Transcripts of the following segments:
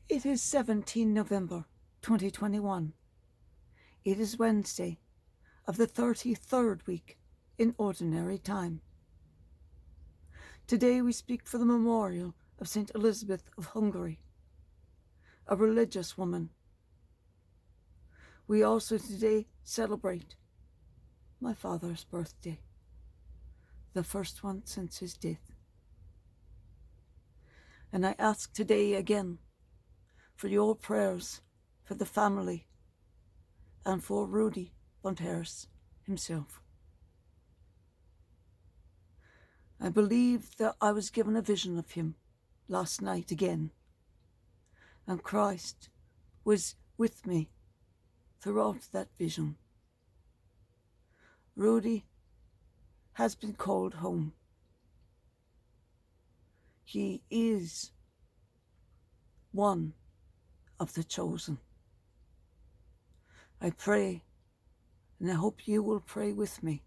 It is 17 November 2021. It is Wednesday of the 33rd week in Ordinary Time. Today we speak for the memorial of St. Elizabeth of Hungary, a religious woman. We also today celebrate my father's birthday, the first one since his death. And I ask today again for your prayers for the family and for Rudy Bonterse himself. I believe that I was given a vision of him last night again, and Christ was with me throughout that vision. Rudy has been called home. He is one of the chosen. I pray, and I hope you will pray with me,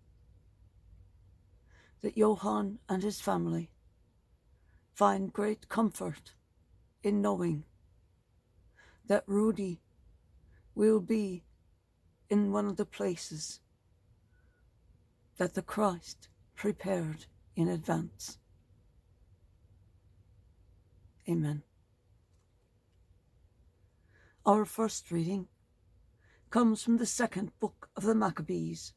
that Johan and his family find great comfort in knowing that Rudy will be in one of the places that the Christ prepared in advance. Amen. Our first reading comes from the second book of the Maccabees.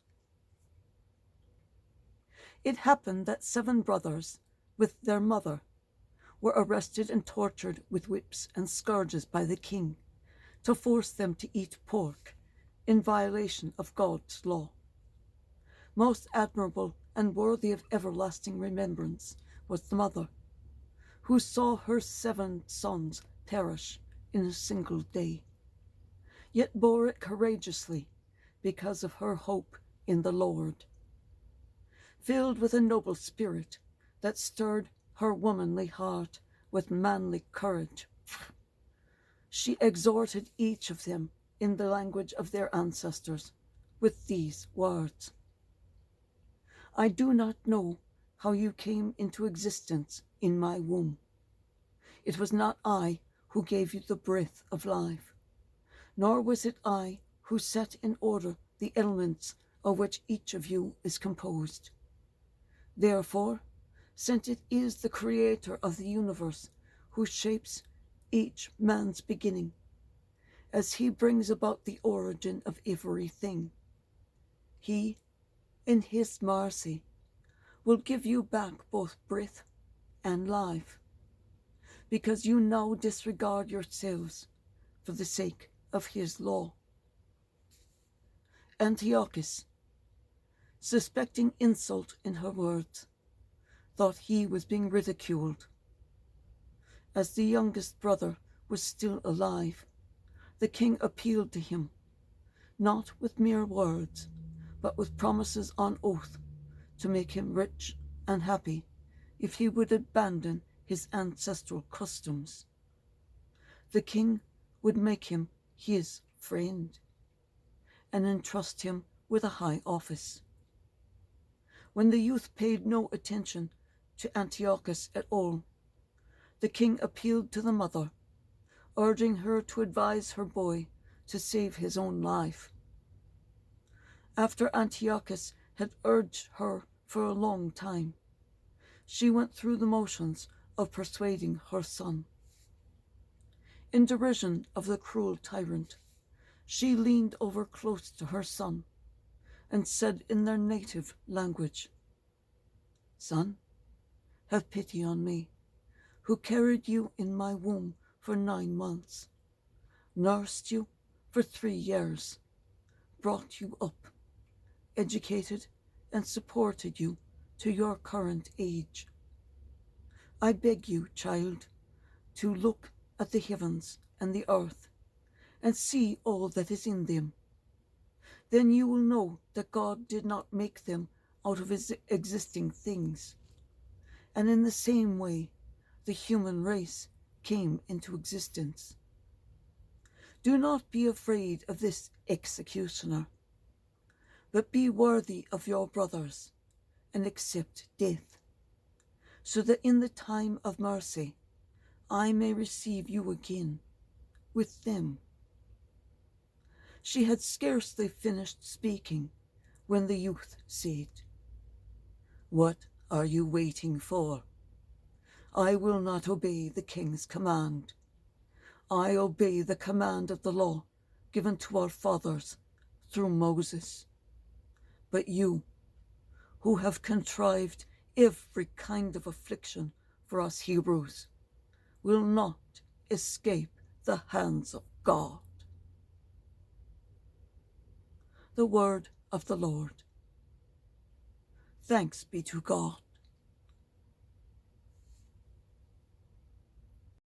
It happened that 7 brothers, with their mother, were arrested and tortured with whips and scourges by the king to force them to eat pork in violation of God's law. Most admirable and worthy of everlasting remembrance was the mother, who saw her 7 sons perish in a single day, yet bore it courageously because of her hope in the Lord. Filled with a noble spirit that stirred her womanly heart with manly courage, she exhorted each of them in the language of their ancestors with these words: I do not know how you came into existence in my womb. It was not I who gave you the breath of life, nor was it I who set in order the elements of which each of you is composed. Therefore, since it is the Creator of the universe who shapes each man's beginning, as he brings about the origin of everything, he, in his mercy, will give you back both breath and life, because you now disregard yourselves for the sake of his law. Antiochus, suspecting insult in her words, thought he was being ridiculed. As the youngest brother was still alive, the king appealed to him, not with mere words, but with promises on oath to make him rich and happy if he would abandon his ancestral customs. The king would make him his friend and entrust him with a high office. When the youth paid no attention to Antiochus at all, the king appealed to the mother, urging her to advise her boy to save his own life. After Antiochus had urged her for a long time, she went through the motions of persuading her son. In derision of the cruel tyrant, she leaned over close to her son and said in their native language, Son, have pity on me, who carried you in my womb for 9 months, nursed you for 3 years, brought you up, educated and supported you to your current age. I beg you, child, to look at the heavens and the earth and see all that is in them. Then you will know that God did not make them out of his existing things. And in the same way, the human race came into existence. Do not be afraid of this executioner, but be worthy of your brothers and accept death, so that in the time of mercy I may receive you again with them. She had scarcely finished speaking when the youth said, "What are you waiting for? I will not obey the king's command. I obey the command of the law given to our fathers through Moses. But you, who have contrived every kind of affliction for us Hebrews, will not escape the hands of God." The word of the Lord. Thanks be to God.